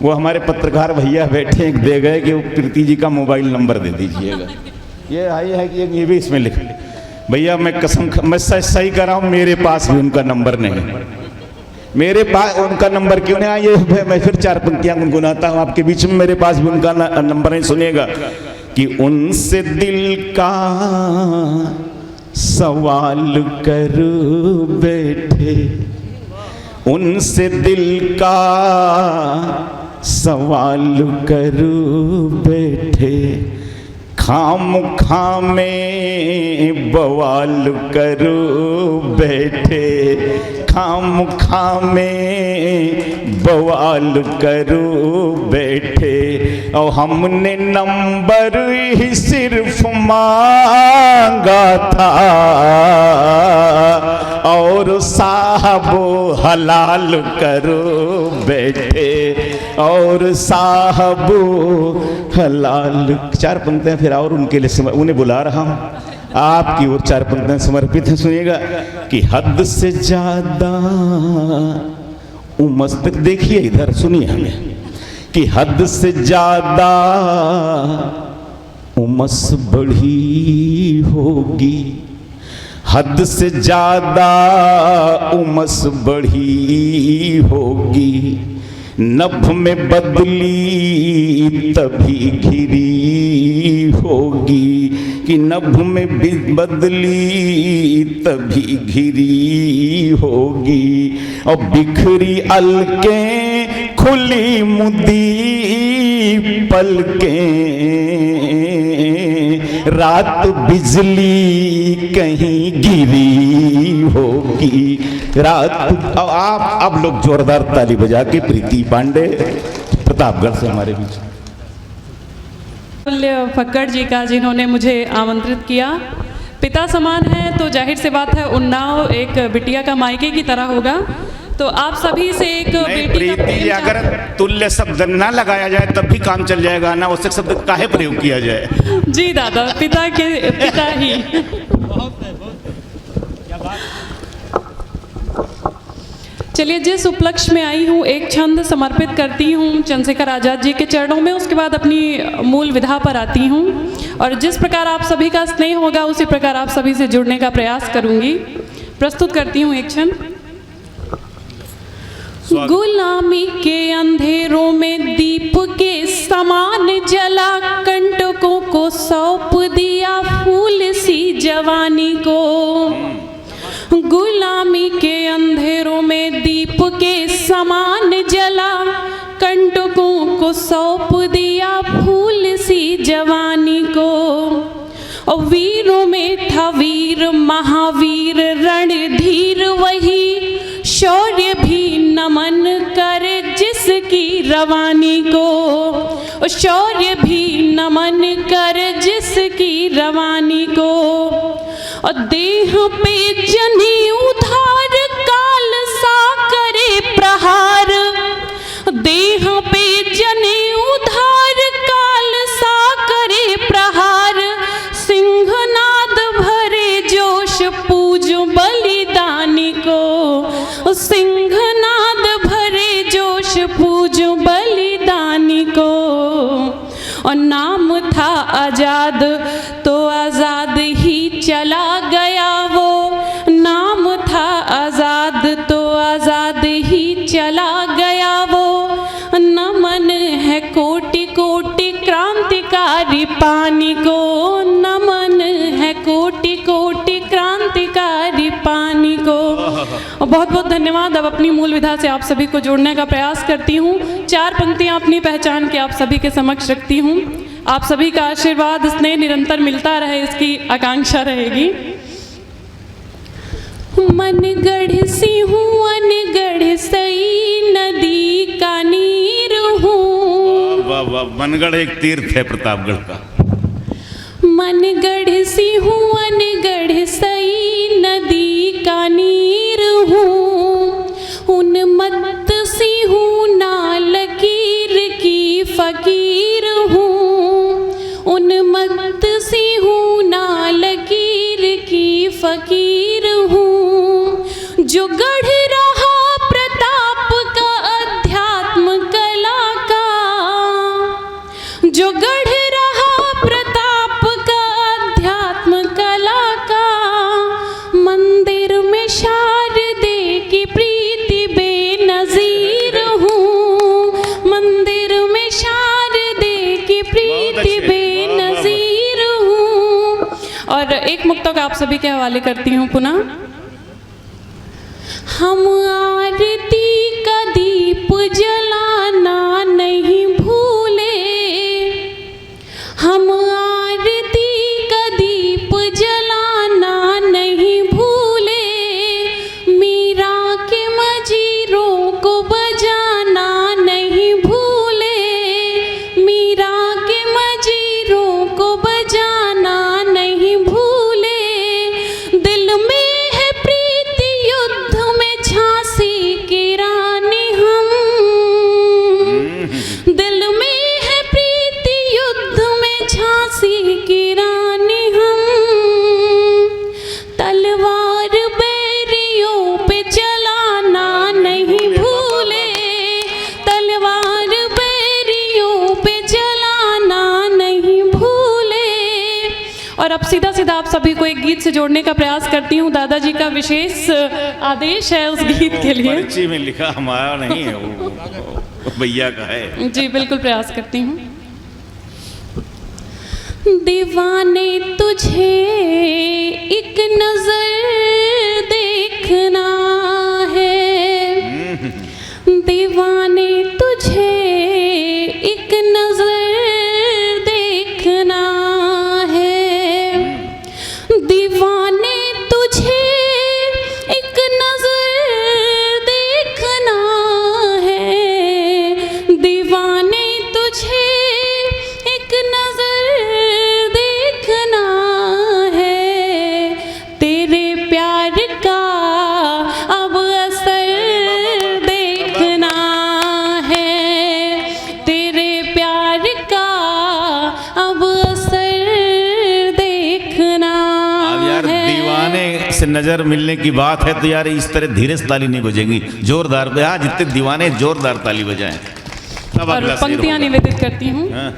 वो हमारे पत्रकार भैया बैठे एक दे गए कि वो प्रीति जी का मोबाइल नंबर दे दीजिएगा। ये आई है कि ये भी इसमें लिख भैया, मैं कसम मैं सही कर रहा हूँ, मेरे पास भी उनका नंबर नहीं। मेरे पास उनका नंबर क्यों नहीं आया, ये मैं फिर 4 पंक्तियां गुनगुनाता हूँ आपके बीच में। मेरे पास भी उनका नंबर नहीं। सुनिएगा कि उनसे दिल का सवाल कर बैठे, उनसे दिल का सवाल कर बैठे, खामखा में बवाल कर बैठे, खामखा में बवाल कर बैठे। और हमने नंबर ही सिर्फ मांगा था और साहबो हलाल करो बैठे, और साहबो हलाल। 4 पंक्तियां फिर और उनके लिए उन्हें बुला रहा हूं, आपकी ओर 4 पंक्तियां समर्पित हैं। सुनिएगा कि हद से ज्यादा उमस तक, देखिए इधर सुनिए हमें, कि हद से ज्यादा उमस बढ़ी होगी, हद से ज्यादा उमस बढ़ी होगी, नभ में बदली तभी घिरी होगी, कि नभ में बदली तभी घिरी होगी। और बिखरी अलकें खुली मुदी पलकें, रात बिजली कहीं गिरी होगी, रात। आप लोग जोरदार ताली बजा के प्रीति पांडे प्रतापगढ़ से हमारे बीच। फक्कड़ जी का, जिन्होंने मुझे आमंत्रित किया। पिता समान है तो जाहिर सी बात है उन्नाव एक बिटिया का मायके की तरह होगा। तो आप सभी से एक बेटी का प्रीति, अगर तुल्य शब्द ना लगाया जाए तब भी काम चल जाएगा, ना आवश्यक शब्द काहे प्रयोग किया जाए। जी दादा, पिता के पिता ही। चलिए, जिस उपलक्ष्य में आई हूँ एक छंद समर्पित करती हूँ चंद्रशेखर आज़ाद जी के चरणों में, उसके बाद अपनी मूल विधा पर आती हूँ। और जिस प्रकार आप सभी का स्नेह होगा उसी प्रकार आप सभी से जुड़ने का प्रयास करूँगी। प्रस्तुत करती हूँ एक छंद। गुलामी के अंधेरों में दीप के समान जला, कंटकों को सौंप दिया फूल सी जवानी को। गुलामी के अंधेरों में दीप के समान जला, कंटकों को सौंप दिया फूल सी जवानी को। और वीरों में था वीर महावीर रणधीर वही, शौर्य भी नमन कर जिसकी रवानी को। शौर्य भी नमन कर जिसकी रवानी को। और देह पे जनी उधार काल सा करे प्रहार, देह पे जनी उधार काल सा करे प्रहार। सिंहनाद भरे जोश पूजो बलिदानी को, सिंहनाद भरे जोश पूजो बलिदानी को। और नाम था आजाद तो आजाद ही चला गया वो, नाम था आजाद तो आजाद ही चला गया वो। नमन है कोटि कोटि क्रांतिकारी पानी को, नमन है कोटि कोटि क्रांतिकारी पानी को। और बहुत बहुत धन्यवाद। अब अपनी मूल विधा से आप सभी को जोड़ने का प्रयास करती हूँ। 4 पंक्तियाँ अपनी पहचान के आप सभी के समक्ष रखती हूँ। आप सभी का आशीर्वाद स्नेह निरंतर मिलता रहे, इसकी आकांक्षा रहेगी। मनगढ़ सी हूँ अनगढ़ सई नदी का नीर हूँ। वाह वाह, मनगढ़ एक तीर्थ है प्रतापगढ़ का। मनगढ़ सी हूँ अनगढ़ सई नदी का नीर हूँ। उन्मत्त सी हूँ ना लकीर की फकीर हूँ। उन्मत्त सी हूँ ना लकीर की फकीर हूँ। जो गढ़ रहा प्रताप का अध्यात्म कला का, जो गढ़ रहा प्रताप का अध्यात्म कला का, मंदिर में शारदे की प्रीति बेनजीर हूँ, मंदिर में शारदे की प्रीति बेनजीर हूँ। और एक मुक्तक आप सभी के हवाले करती हूँ पुनः। हम आरती का दीप जलाना नहीं भूले, हम आरती का दीप जलाना नहीं भूले, मीरा के मजीरों को बजाना नहीं भूले, मीरा के मजीरों को बजाना नहीं भूले। दिल में है प्रीति युद्ध में झांसी की रानी हम, दिल में है प्रीति युद्ध में झांसी की रानी हम, तलवार बैरियों पे चलाना नहीं भूले, तलवार बैरियों पे चलाना नहीं भूले। और अब सीधा सीधा आप सभी को एक गीत से जोड़ने का प्रयास करती हूँ। दादाजी का विशेष आदेश है उस गीत के लिए। पर्ची में लिखा हमारा नहीं है, वो भैया का है। जी बिल्कुल प्रयास करती हूँ। दीवाने तुझे एक नजर देखना है, दीवाने तुझे एक नजर देखना है, दीवाने तुझे एक नजर देखना है, दीवाने तुझे एक नजर देखना है, तेरे प्यार का अब असर देखना है, तेरे प्यार का अब असर देखना अब यार है। दीवाने से नजर मिलने की बात है तो यार इस तरह धीरे से ताली नहीं बजेगी, जोरदार। हाँ, जितने दीवाने जोरदार ताली बजाएं। तब और अगला शेर पंक्तियां होगा। निवेदित करती हूँ। हाँ।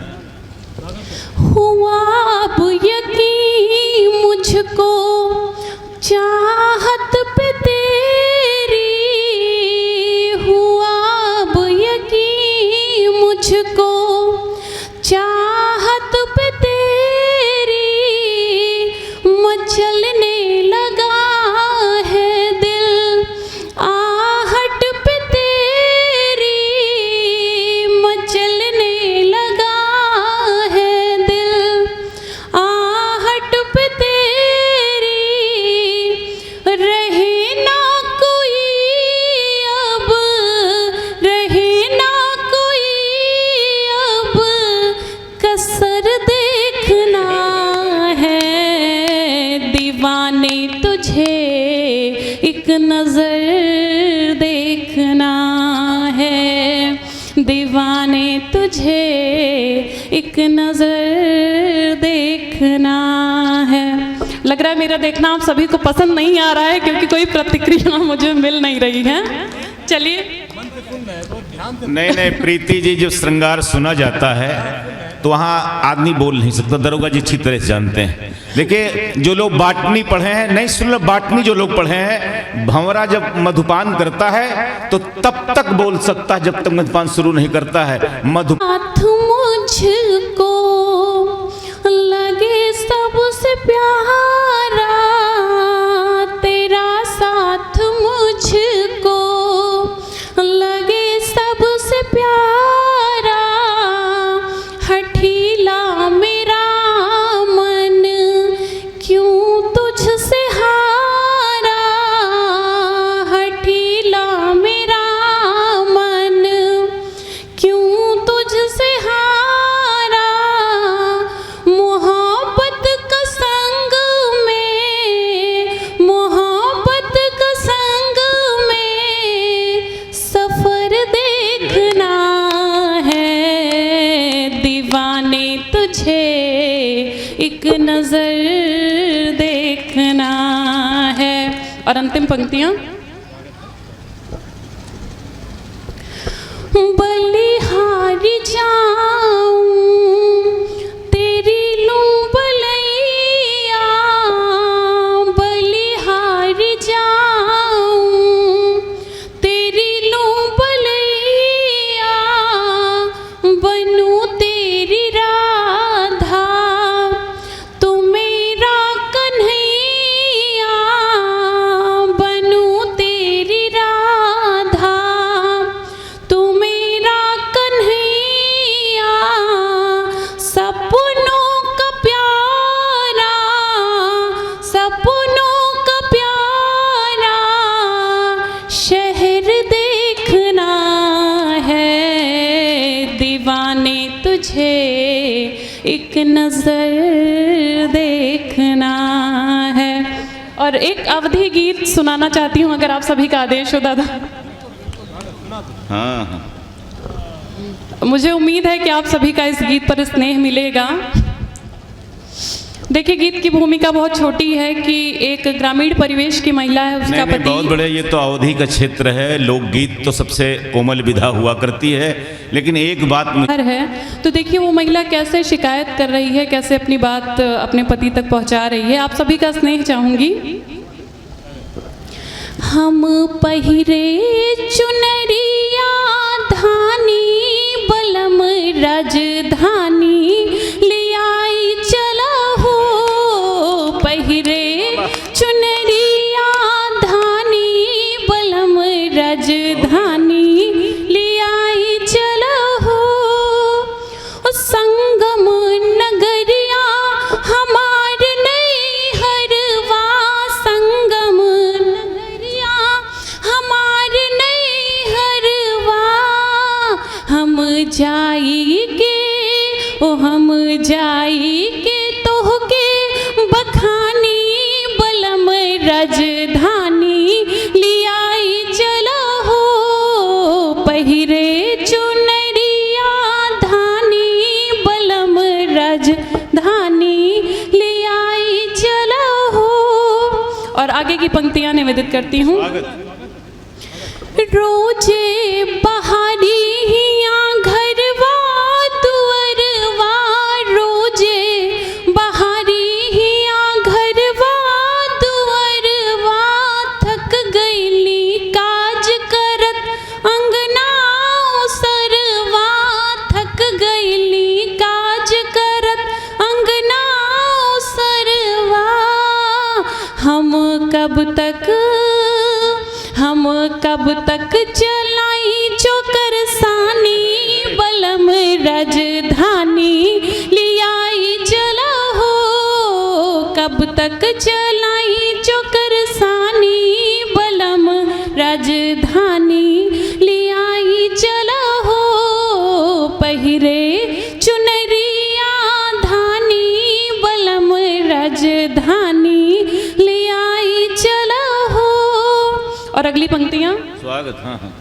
हुआ अब यकीन मुझको चाहत पे तेरी, हुआ अब यकीन मुझको चाहत पे तेरी, मचलने लगा है दिल आहट पे तेरी, मचलने लगा है दिल आहट पे तेरी, रहे ना कोई अब, रहे ना कोई अब कसर देखना है, दीवाने तुझे एक नजर देखना है, दीवाने तुझे एक नजर देखना है। लग रहा है मेरा देखना आप सभी को पसंद नहीं आ रहा है, क्योंकि कोई प्रतिक्रिया मुझे मिल नहीं रही है। चलिए। नहीं नहीं, प्रीति जी जब श्रृंगार सुना जाता है तो वहाँ आदमी बोल नहीं सकता, दरोगा जी अच्छी तरह से जानते हैं। देखिए जो लोग बाटनी पढ़े हैं, नहीं सुन लो, बाटनी जो लोग पढ़े हैं, भंवरा जब मधुपान करता है तो तब तक बोल सकता है जब तक मधुपान शुरू नहीं करता है। मधु साथ मुझको लगे सबसे प्यारा, तेरा साथ मुझको लगे सबसे प्यारा, हठीला मेरा मन क्यों तुझसे हारा, हठीला मेरा मन क्यों तुझसे हारा, मोहब्बत का संग में, मोहब्बत का संग में सफर देखना है, दीवाने तुझे एक नजर देखना है। और अंतिम पंक्तियां। बलिहारी जाऊं तुझे एक नजर देखना है। और एक अवधी गीत सुनाना चाहती हूँ, अगर आप सभी का आदेश हो दादा। हाँ हाँ, मुझे उम्मीद है कि आप सभी का इस गीत पर स्नेह मिलेगा। देखिए, गीत की भूमिका बहुत छोटी है कि एक ग्रामीण परिवेश की महिला है, उसका नहीं, पति बहुत बड़े, ये तो अवधि का क्षेत्र है, लोकगीत तो सबसे कोमल विधा हुआ करती है। लेकिन एक बात है, तो देखिए वो महिला कैसे शिकायत कर रही है, कैसे अपनी बात अपने पति तक पहुंचा रही है। आप सभी का स्नेह चाहूंगी। हम पहिरे चुनरिया धानी बलम राजधानी लियाई चला हो। पहिरे चुनरिया धानी बलम राजधानी लियाई चला हो। संगम नगरिया हमार नहीं हरवा, संगम नगरिया हमार नहीं हरवा। हम जाई के ओ हम जाई के तोहके बखानी बलम राजधानी लियाई चला हो। पहिरे चुनरिया धानी बलम राजधानी लियाई चला हो। और आगे की पंक्तियां निवेदित करती हूँ। रोजे बहारी हिया घरवा दुअरवा, रोजे बहारी हिया घरवा दुअरवा। थक गईली काज करत अंगना सरवा, थक गईली काज करत अंगना सरवा। हम कब तक चलाई चोकर सानी बलम राजधानी लियाई चला हो। कब तक चलाई चोकर सानी बलम राजधानी लियाई चला हो। पहिरे चुनरिया धानी बलम राजधानी लियाई चला हो। और अगली पंक्तियां। स्वागत। हाँ हाँ।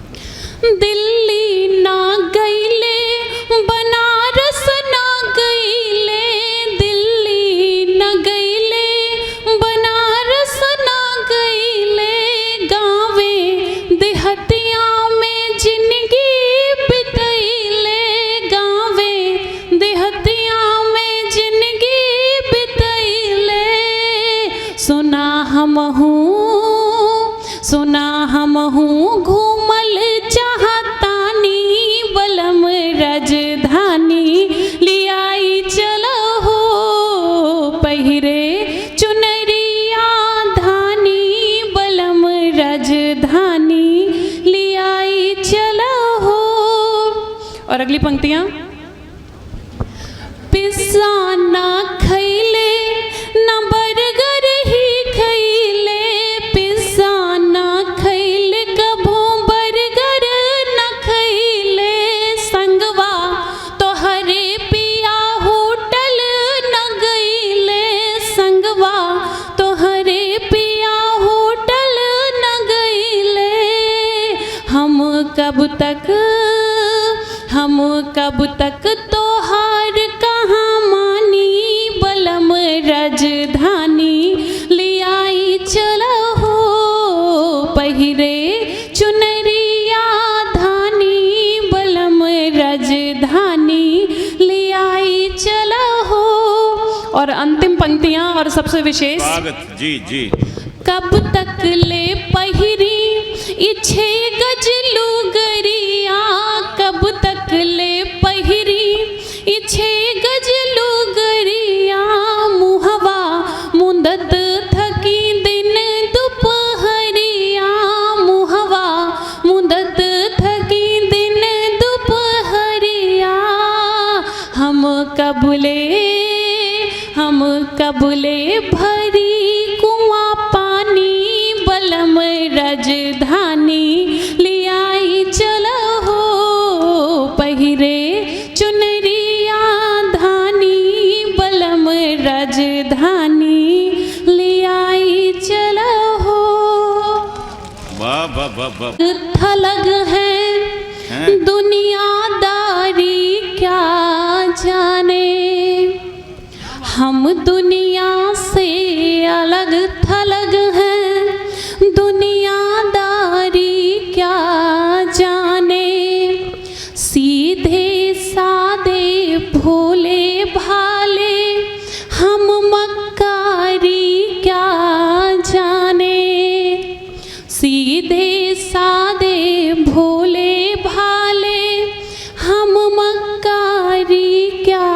दिल्ली ना गईले बनारस ना गईले, दिल्ली ना गईले बनारस ना गईले। गावे देहतिया में जिंदगी बितैले, गावे देहतिया में जिंदगी बितैले। सुना हम हूँ घूमल चाहतानी बलम राजधानी लियाई चला हो। पहिरे चुनरिया धानी बलम राजधानी लियाई चला हो। और अगली पंक्तियां। पिज्जा ना खैले ना बर्गर ही खैले, पिज्जा ना खैले कभो बर्गर न खैले। संगवा तोहरे पिया होटल न गईले, संगवा तोहरे पिया होटल न गईले। हम कब तक तोहार कहाँ मानी बलम राजधानी लियाई चला हो। पहिरे चुनरिया धानी बलम राजधानी लियाई चला हो। और अंतिम पंक्तियां और सबसे विशेष। स्वागत। जी जी। कब तक ले पहिरी इच्छे गज लुगरिया, कब तक ले पहिरी इच्छे गज लुगरिया। मुहवा मुंदत थकी दिन दुपहरिया, मुहवा मुंदत थकी दिन दुपहरिया। हम कबले भरी कुआं पानी बलम राजधानी लियाई चला हो। पहिरे चुनरिया हम दुनिया से अलग थलग हैं, दुनियादारी क्या जाने। सीधे सादे भोले भाले हम मक्कारी क्या जाने। सीधे सादे भोले भाले हम मक्कारी क्या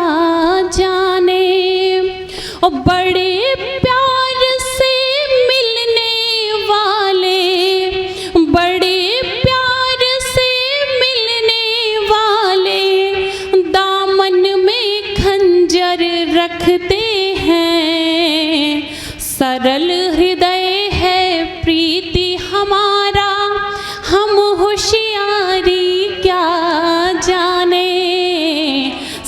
जाने। और बड़े प्यार से मिलने वाले, बड़े प्यार से मिलने वाले दामन में खंजर रखते हैं। सरल हृदय है प्रीति हमारा, हम होशियारी क्या जाने।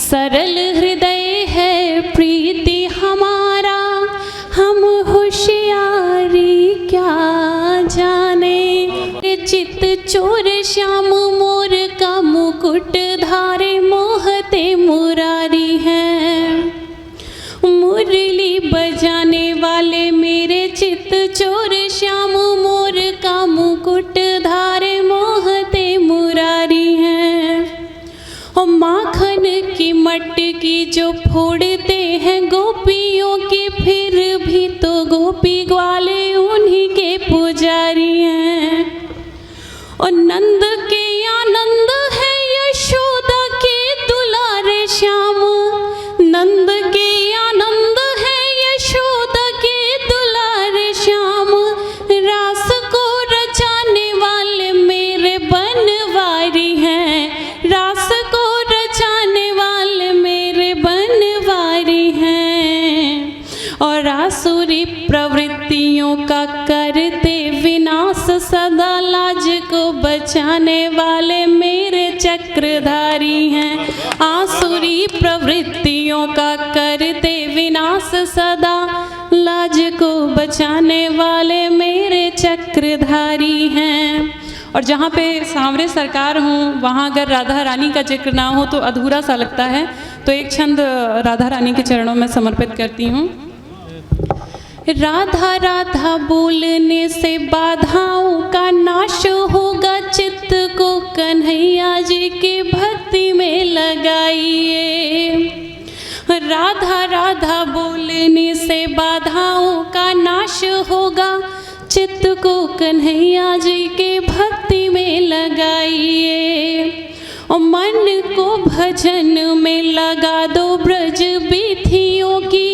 सरल हृदय है प्रीति हमारा, हम होशियारी क्या जाने। चित चोर श्याम मोर का मुकुट धारे मोहते मुरारी हैं। मुरली बजाने वाले मेरे चित चोर श्याम मोर का मुकुट धारे मोहते मुरारी हैं। और माखन की मटकी जो फोड़ते हैं गोपियों की, फिर भी तो गोपी ग्वाले उन्हीं के पुजारी हैं। और नंद के आनंद है यशोदा के दुलारे श्याम, नंद के आनंद है यशोदा के दुलारे श्याम। रास को रचाने वाले मेरे बनवारी हैं, रास को रचाने वाले मेरे बनवारी हैं। और आसुरी प्रवृत्तियों का करते विनाश, सदा लाज को बचाने वाले मेरे चक्रधारी हैं। आसुरी प्रवृत्तियों का करते विनाश, सदा लाज को बचाने वाले मेरे चक्रधारी हैं। और जहाँ पे सांवरे सरकार हों वहाँ अगर राधा रानी का जिक्र ना हो तो अधूरा सा लगता है। तो एक छंद राधा रानी के चरणों में समर्पित करती हूँ। राधा राधा बोलने से बाधाओं का नाश होगा, चित्त को कन्हैया जी की भक्ति में लगाइए। राधा राधा बोलने से बाधाओं का नाश होगा, चित्त को कन्हैया जी के भक्ति में लगाइए। और मन को भजन में लगा दो ब्रज बीथियों की,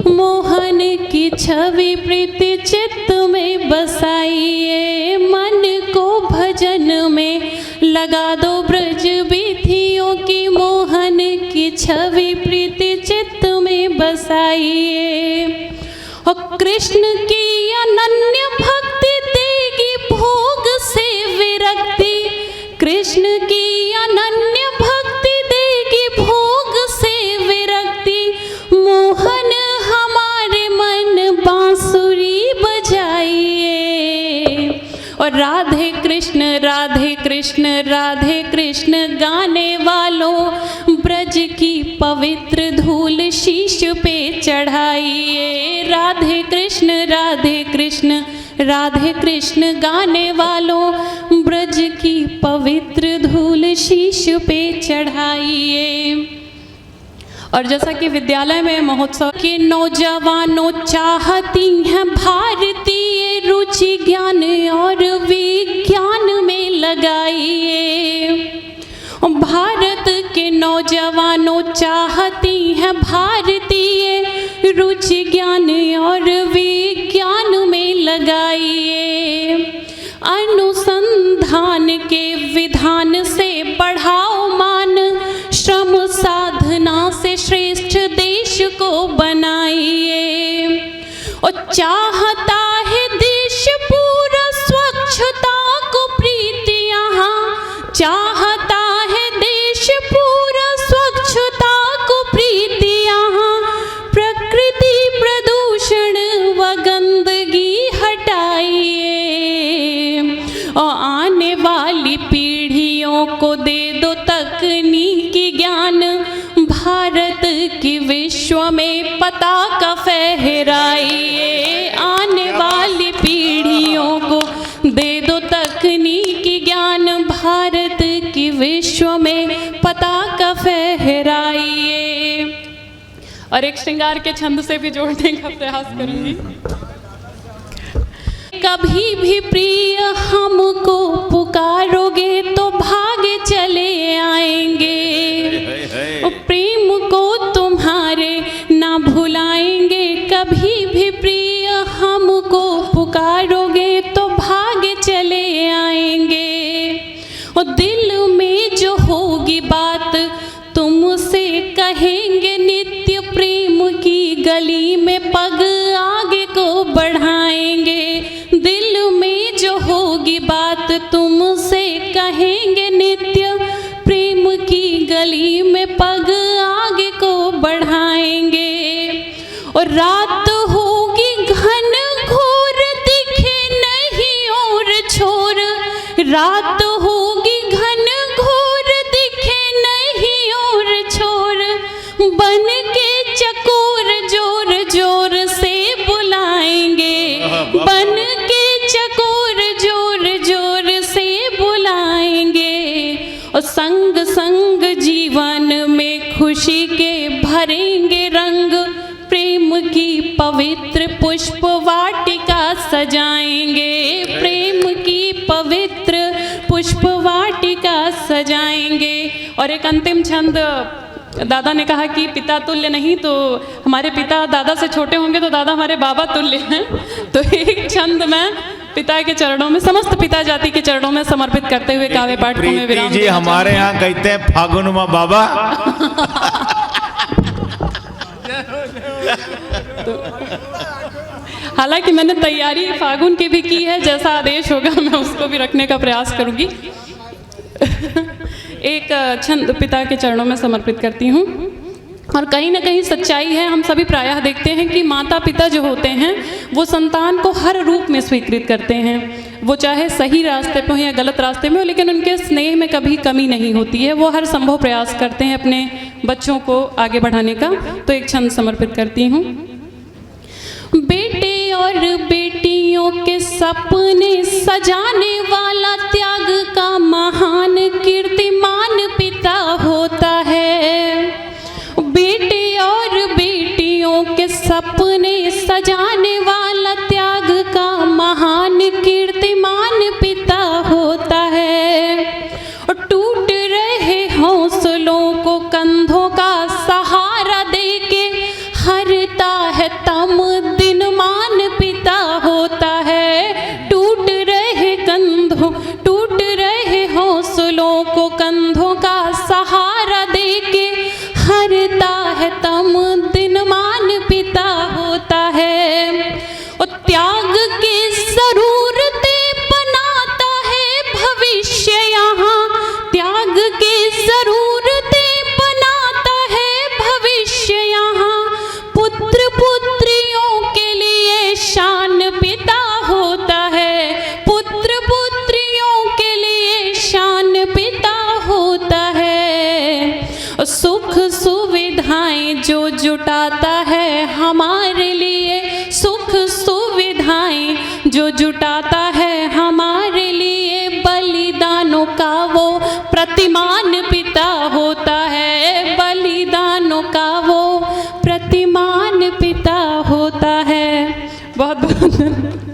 मोहन की छवि प्रीति चित्त में बसाइए। मन को भजन में लगा दो ब्रज बीथियों की, मोहन की छवि प्रीति चित्त में बसाइए। और कृष्ण की अनन्य भक्ति देगी भोग से विरक्ति, कृष्ण की अनन्य भक्ति देगी भोग से विरक्ति। मोहन हमारे मन बांसुरी बजाइए। और राधे कृष्ण राधे कृष्ण राधे कृष्ण गाने वालों, ब्रज की पवित्र धूल शीश पे चढ़ाइए। राधे कृष्ण राधे कृष्ण राधे कृष्ण गाने वालों, ब्रज की पवित्र धूल शीश पे चढ़ाइए। और जैसा कि विद्यालय में महोत्सव के नौजवानों चाहती हैं भारतीय रुचि, ज्ञान और विज्ञान में लगाइए। भारत के नौजवानों चाहती हैं भारतीय रुचि, ज्ञान और विज्ञान में लगाइए। अनुसंधान के विधान से बढ़ाओ मान, श्रम साधना से श्रेष्ठ देश को बनाइए। और चाहता है देश पूरा स्वच्छता को प्रीति, यहाँ चाहता है देश पूरा स्वच्छता को प्रीति, यहाँ प्रकृति प्रदूषण व गंदगी हटाइए। और आने वाली पीढ़ियों को दे दो तकनीकी ज्ञान, भारत की विश्व में पताका फहराइए, आने वाली पीढ़ियों को दे दो तकनीकी ज्ञान, भारत की विश्व में पताका फहराइए। और एक श्रृंगार के छंद से भी जोड़ने का प्रयास करूंगी। कभी भी प्रिय हमको पुकारोगे तो भागे चले आएंगे, प्रेम को तुम्हारे ना भुलाएंगे। कभी भी प्रिय हमको पुकारोगे तो भागे चले आएंगे। और दिल में जो होगी बात तुमसे कहेंगे नित्य, प्रेम की गली में पग आगे को बढ़ाएंगे। दिल में जो होगी बात तुमसे कहेंगे नित्य, प्रेम की गली में पग आगे को बढ़ाएंगे। और रात होगी घन घोर दिखे नहीं और छोर, रात होगी घन घोर दिखे नहीं और छोर, बन के चकोर जोर जोर से बुलाएंगे, बन के चकोर जोर जोर से बुलाएंगे। और संग संग जीवन में खुशी के भरेंगे रंग, प्रेम की पवित्र पुष्प वाटिका सजाएंगे, प्रेम की पवित्र पुष्प वाटिका सजाएंगे। और एक अंतिम छंद, दादा ने कहा कि पिता तुल्य नहीं, तो हमारे पिता दादा से छोटे होंगे तो दादा हमारे बाबा तुल्य हैं। तो एक छंद मैं पिता के चरणों में, समस्त पिता जाति के चरणों में समर्पित करते हुए काव्य पाठ को मैं विराम जी हमारे यहाँ कहते हैं फागुन माँ बाबा। हालांकि मैंने तैयारी फागुन की भी की है, जैसा आदेश होगा मैं उसको भी रखने का प्रयास करूंगी। एक छंद पिता के चरणों में समर्पित करती हूँ। और कहीं ना कहीं सच्चाई है, हम सभी प्रायः देखते हैं कि माता पिता जो होते हैं वो संतान को हर रूप में स्वीकृत करते हैं, वो चाहे सही रास्ते पे हो या गलत रास्ते में हो, लेकिन उनके स्नेह में कभी कमी नहीं होती है। वो हर संभव प्रयास करते हैं अपने बच्चों को आगे बढ़ाने का। तो एक छंद समर्पित करती हूँ। बेटे और बेटियों के सपने सजाने वाला त्याग का महान कीर्तिमान पिता होता है। बेटे और बेटियों के सपने सजाने वाला त्याग का महान कीर्तिमान पिता होता है। और टूट रहे हौसलों को कंधों का सहारा देके हरता है तम दिन मान पिता होता है। टूट रहे हौसलों को कंधों का सहारा देके हरता है तम दिन मान पिता होता है। और त्याग के जरूरतें बनाता है भविष्य यहाँ, त्याग के जरूरतें बनाता है भविष्य यहाँ। पुत्र पुत्रियों के लिए शान पिता होता है, पुत्र पुत्रियों के लिए शान पिता होता है। सुख सुविधाएं जो जुटाता है हमारे लिए, सुख सुविधाएं जो जुटाता है हमारे लिए, बलिदानों का वो प्रतिमान पिता होता है, बलिदानों का वो प्रतिमान पिता होता है। बहुत बहुत